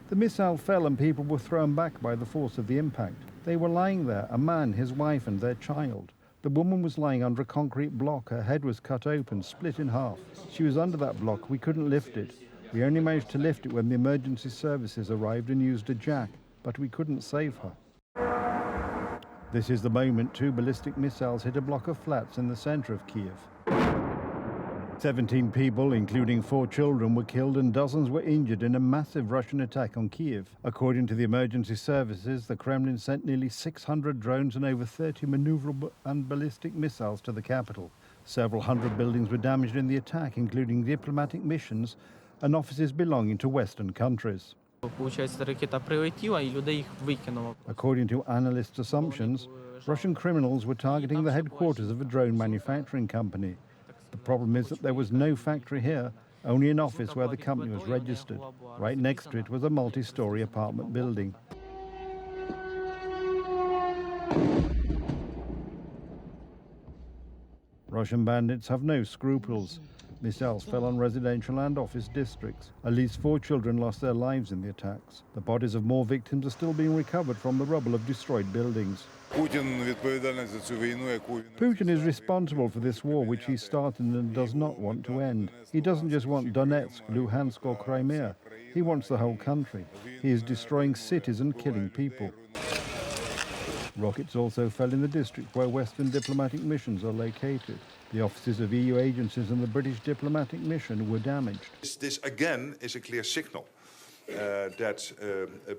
The missile fell and people were thrown back by the force of the impact. They were lying there, a man, his wife and their child. The woman was lying under a concrete block. Her head was cut open, split in half. She was under that block. We couldn't lift it. We only managed to lift it when the emergency services arrived and used a jack, but we couldn't save her. This is the moment two ballistic missiles hit a block of flats in the center of Kyiv. 17 people, including 4 children, were killed and dozens were injured in a massive Russian attack on Kyiv. According to the emergency services, the Kremlin sent nearly 600 drones and over 30 maneuverable and ballistic missiles to the capital. Several hundred buildings were damaged in the attack, including diplomatic missions and offices belonging to Western countries. According to analysts' assumptions, Russian criminals were targeting the headquarters of a drone manufacturing company. The problem is that there was no factory here, only an office where the company was registered. Right next to it was a multi-story apartment building. Russian bandits have no scruples. Missiles fell on residential and office districts. At least 4 children lost their lives in the attacks. The bodies of more victims are still being recovered from the rubble of destroyed buildings. Putin is responsible for this war, which he started and does not want to end. He doesn't just want Donetsk, Luhansk or Crimea. He wants the whole country. He is destroying cities and killing people. Rockets also fell in the district where Western diplomatic missions are located. The offices of EU agencies and the British diplomatic mission were damaged. This again is a clear signal that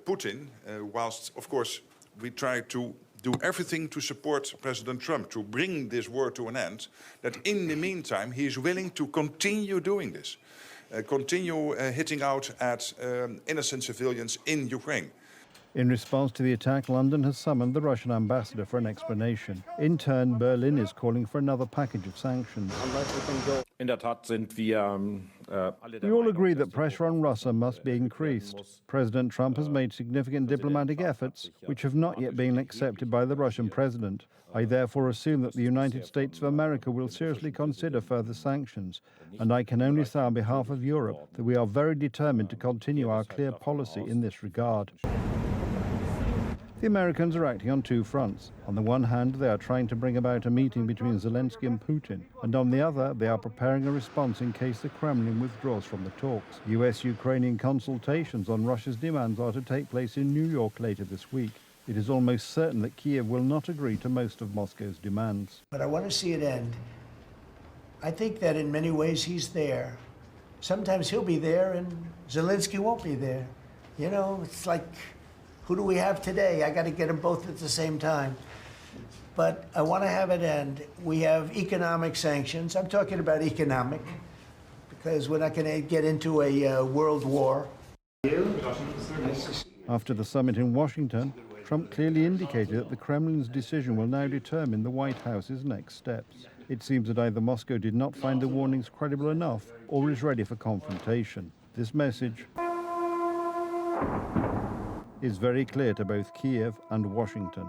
Putin, whilst of course we try to do everything to support President Trump to bring this war to an end, that in the meantime he is willing to continue doing this, continue hitting out at innocent civilians in Ukraine. In response to the attack, London has summoned the Russian ambassador for an explanation. In turn, Berlin is calling for another package of sanctions. We all agree that pressure on Russia must be increased. President Trump has made significant diplomatic efforts, which have not yet been accepted by the Russian president. I therefore assume that the United States of America will seriously consider further sanctions, and I can only say on behalf of Europe that we are very determined to continue our clear policy in this regard. The Americans are acting on 2 fronts. On the one hand, they are trying to bring about a meeting between Zelensky and Putin, and on the other, they are preparing a response in case the Kremlin withdraws from the talks. US-Ukrainian consultations on Russia's demands are to take place in New York later this week. It is almost certain that Kyiv will not agree to most of Moscow's demands. But I want to see it end. I think that in many ways he's there. Sometimes he'll be there and Zelensky won't be there. You know, it's like, who do we have today? I got to get them both at the same time. But I want to have it end. We have economic sanctions. I'm talking about economic, because we're not going to get into a world war. After the summit in Washington, Trump clearly indicated that the Kremlin's decision will now determine the White House's next steps. It seems that either Moscow did not find the warnings credible enough or is ready for confrontation. This message is very clear to both Kyiv and Washington.